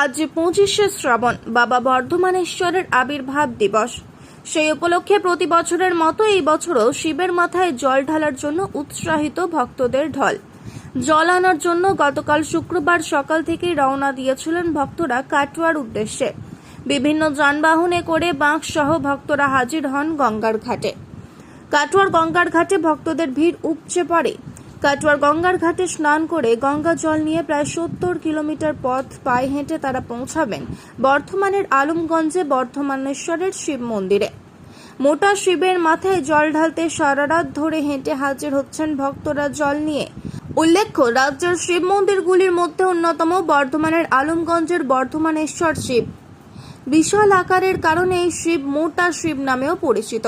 আজ 25শে শ্রাবণ বাবা বর্ধমানেশ্বরের আবির্ভাব দিবস। সেই উপলক্ষে প্রতি বছরের মতো এই বছরও শিবের মাথায় জল ঢালার জন্য উৎসাহিত ভক্তদের ঢল। জল আনার জন্য গতকাল শুক্রবার সকাল থেকেই রওনা দিয়েছিলেন ভক্তরা কাটোয়ার উদ্দেশ্যে। বিভিন্ন যানবাহনে করে বাঁক সহ ভক্তরা হাজির হন গঙ্গার ঘাটে। কাটোয়ার গঙ্গার ঘাটে ভক্তদের ভিড় উপচে পড়ে। কাটোয়ার গঙ্গার ঘাটে স্নান করে গঙ্গা জল নিয়ে প্রায় 70 কিলোমিটার পথ পায়ে হেঁটে তারা পৌঁছাবেন বর্ধমানের আলমগঞ্জে বর্ধমানেশ্বরের শিব মন্দিরে। মোটা শিবের মাথায় জল ঢালতে সারা রাত ধরে হেঁটে হাজির হচ্ছেন ভক্তরা জল নিয়ে। উল্লেখ্য, রাজ্যের শিব মন্দিরগুলির মধ্যে অন্যতম বর্ধমানের আলমগঞ্জের বর্ধমানেশ্বর শিব। বিশাল আকারের কারণে এই শিব মোটা শিব নামেও পরিচিত।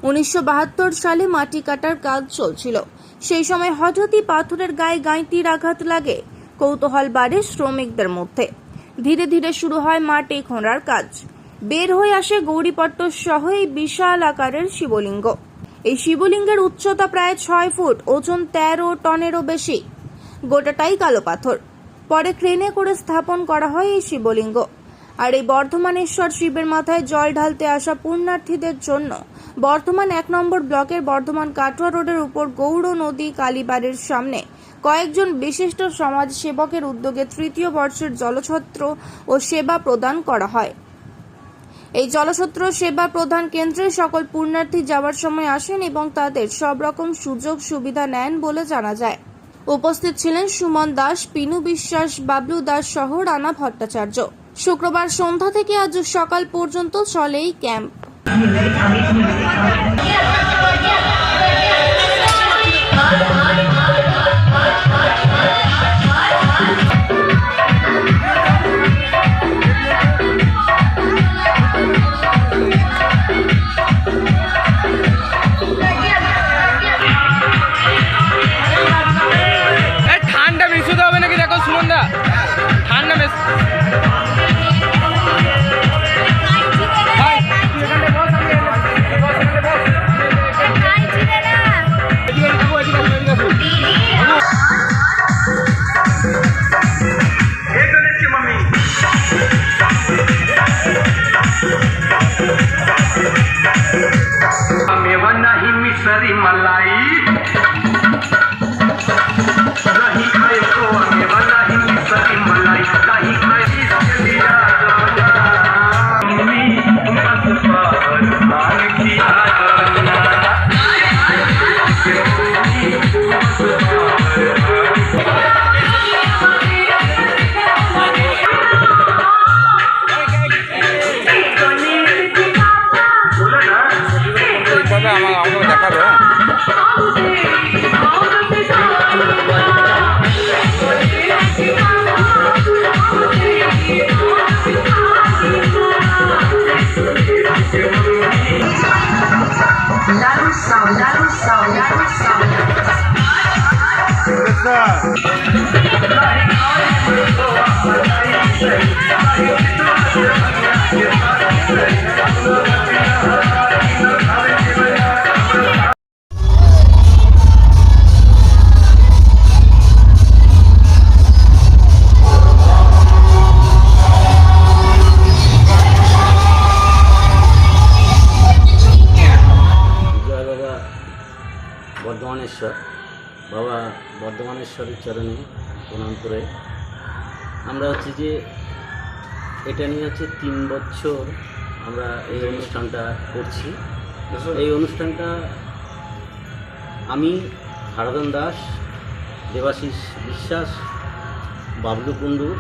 1972 সালে মাটি কাটার কাজ চলছিল। সেই সময় হঠাৎই পাথরের গায়ে গাঁইতির আঘাত লাগে। কৌতূহল বাড়ে শ্রমিকদের মধ্যে। ধীরে ধীরে শুরু হয় মাটি খোঁড়ার কাজ। বের হয়ে আসে গৌরীপট্ট সহ এই বিশাল আকারের শিবলিঙ্গ। এই শিবলিঙ্গের উচ্চতা প্রায় 6 ফুট, ওজন 13 টনেরও বেশি। গোটাটাই কালো পাথর। পরে ক্রেনে করে স্থাপন করা হয় এই শিবলিঙ্গ। আর এই বর্ধমানেশ্বর শিবের মাথায় জল ঢালতে আসা পুণ্যার্থীদের জন্য বর্ধমান 1 নম্বর ব্লকের বর্ধমান কাটোয়া রোডের উপর গৌড় নদী কালীবাড়ির সামনে কয়েকজন বিশিষ্ট সমাজসেবকের উদ্যোগে তৃতীয় বর্ষের জলছত্র ও সেবা প্রদান করা হয়। এই জলছত্র সেবা প্রদান কেন্দ্রে সকল পুণ্যার্থী যাওয়ার সময় আসেন এবং তাদের সব রকম সুযোগ সুবিধা নেন বলে জানা যায়। উপস্থিত ছিলেন সুমন দাস, পিনু বিশ্বাস, বাবলু দাস সহ রানা ভট্টাচার্য। শুক্রবার সন্ধ্যা থেকে আজ সকাল পর্যন্ত চলে এই ক্যাম্প। ঠান্ডা মিশতে হবে নাকি দেখো সুমন দা, ঠান্ডা মিশ मिसरी मलाई नहीं खाए तो आगे वाला ही मिसरी मलाई नहीं खाए इसके लिया मत पर मान किया বর্ধমানেশ্বর বাবা বর্ধমানেশ্বরের চরণে প্রণাম করে আমরা যে এটা নিয়ে 3 বছর আমরা এই অনুষ্ঠানটা করছি। এই অনুষ্ঠানটা আমি হারাধন দাস, দেবাশিস বিশ্বাস, বাবলু কুণ্ডু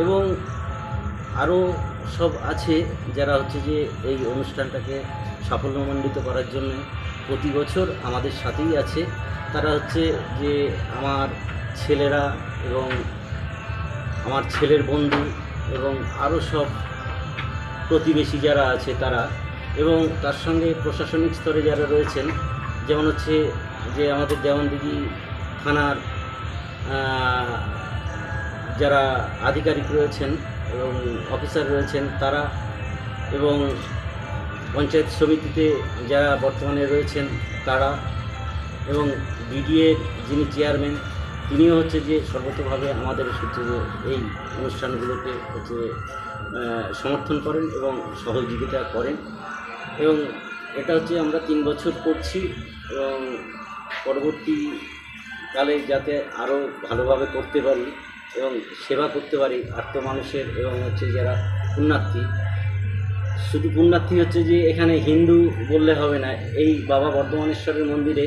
এবং আরও সব আছে যারা যে এই অনুষ্ঠানটাকে সাফল্যমণ্ডিত করার জন্য প্রতি বছর আমাদের সাথেই আছে। তারা যে আমার ছেলেরা এবং আমার ছেলের বন্ধু এবং আরও সব প্রতিবেশী যারা আছে তারা, এবং তার সঙ্গে প্রশাসনিক স্তরে যারা রয়েছেন, যেমন যে আমাদের দেওয়ানদিঘি থানার যারা আধিকারিক রয়েছেন এবং অফিসার রয়েছেন তারা, এবং পঞ্চায়েত সমিতিতে যারা বর্তমানে রয়েছেন তারা, এবং বিডিএর যিনি চেয়ারম্যান তিনিও হচ্ছে যে সর্বতভাবে আমাদের হচ্ছে যে এই অনুষ্ঠানগুলোকে হচ্ছে সমর্থন করেন এবং সহযোগিতা করেন, এবং এটা হচ্ছে আমরা 3 বছর করছি এবং পরবর্তীকালে যাতে আরও ভালোভাবে করতে পারি এবং সেবা করতে পারি আর্ত মানুষের, এবং হচ্ছে যারা পুণ্যার্থী, শুধু পুণ্যার্থী হচ্ছে যে এখানে হিন্দু বললে হবে না, এই বাবা বর্ধমানেশ্বরের মন্দিরে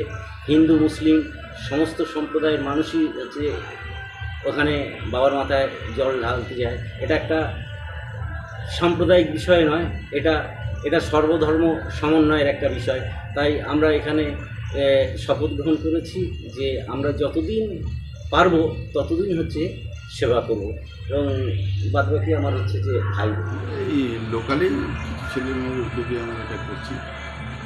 হিন্দু মুসলিম সমস্ত সম্প্রদায়ের মানুষই হচ্ছে ওখানে বাবার মাথায় জল ঢালতে যায়। এটা একটা সাম্প্রদায়িক বিষয় নয়, এটা সর্বধর্ম সমন্বয়ের একটা বিষয়। তাই আমরা এখানে শপথ গ্রহণ করেছি যে আমরা যতদিন পারবো ততদিন হচ্ছে সেবা করব, এবং বাদবাকি আমার হচ্ছে যে ভাই। এই লোকালি কিছু ছেলে মেয়ের উদ্যোগে আমরা এটা করছি।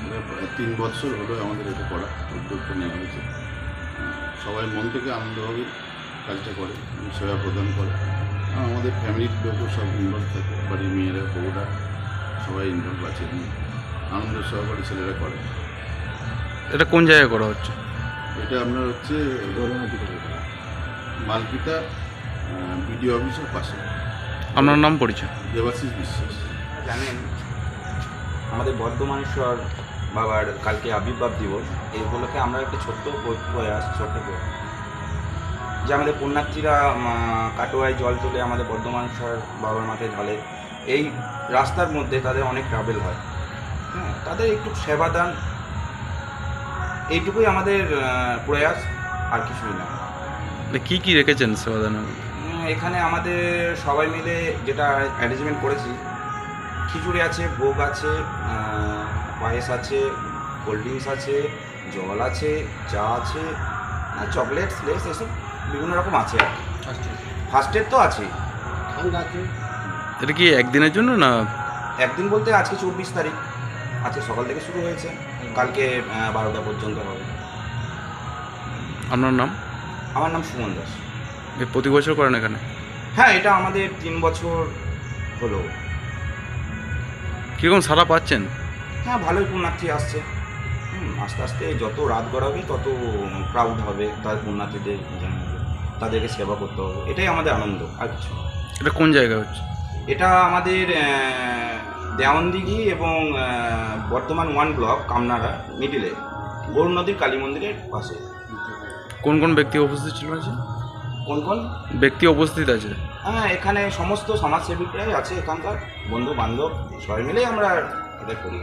আমরা 3 বছর হলো আমাদের এটা করা, উদ্যোগটা নেওয়া হয়েছে। সবাই মন থেকে আনন্দভাবে কাজটা করে, সেবা প্রদান করে। আমাদের ফ্যামিলির লোকও সব ইনভলভ থাকে, বাড়ির মেয়েরা বউরা সবাই ইনভলভ আছে, আনন্দ সহকারে ছেলেরা করে। এটা কোন জায়গায় করা হচ্ছে? এটা আপনার হচ্ছে মালকিতা বিডিও অফিসের পাশে। আপনার নাম পরিচয়? দেবাশিস বিশ্বাস। জানেন, আমাদের বর্ধমানেশ্বর বাবার কালকে আবির্ভাব দিবস, এই উপলক্ষে আমরা একটা ছোট্ট প্রয়াস যে আমাদের পুণ্যার্থীরা কাটোয়ায় জল তুলে আমাদের বর্ধমানেশ্বর বাবার মাথায় ঢালে। এই রাস্তার মধ্যে তাদের অনেক ট্রাভেল হয়, হ্যাঁ, তাদের একটু সেবা দান, এইটুকুই আমাদের প্রয়াস, আর কিছুই না। কি কি রেখেছেন সেবাদান? এখানে আমাদের সবাই মিলে যেটা অ্যারেঞ্জমেন্ট করেছি, খিচুড়ি আছে, ভোগ আছে, পায়েস আছে, কোল্ড ড্রিঙ্কস আছে, জল আছে, চা আছে, চকলেটস লেস এসব বিভিন্ন রকম আছে। আর কি ফার্স্ট এড তো আছেই। এটা কি একদিনের জন্য না? একদিন বলতে আজকে 24 তারিখ, আজকে সকাল থেকে শুরু হয়েছে, কালকে 12টা পর্যন্ত হবে। আপনার নাম? আমার নাম সুমন দাস। প্রতি বছর করেন এখানে? হ্যাঁ, এটা আমাদের 3 বছর হলো। কীরকম সাড়া পাচ্ছেন? হ্যাঁ, ভালোই পুণ্যার্থী আসছে। আস্তে আস্তে যত রাত গড়াবে তত ক্রাউড হবে, তার পুণ্যার্থীদের তাদেরকে সেবা করতে হবে, এটাই আমাদের আনন্দ, আর কিছু। এটা কোন জায়গায় হচ্ছে? এটা আমাদের দেওয়ানদিঘি এবং বর্ধমান 1 ব্লক কামনাড়া মিডিলে গৌর নদীর কালী মন্দিরের পাশে। কোন কোন ব্যক্তি উপস্থিত ছিল? কোন কোন ব্যক্তি উপস্থিত আছে? হ্যাঁ, এখানে সমস্ত সমাজসেবীরাই আছে, এখানকার বন্ধু বান্ধব সবাই মিলেই আমরা এটা করি।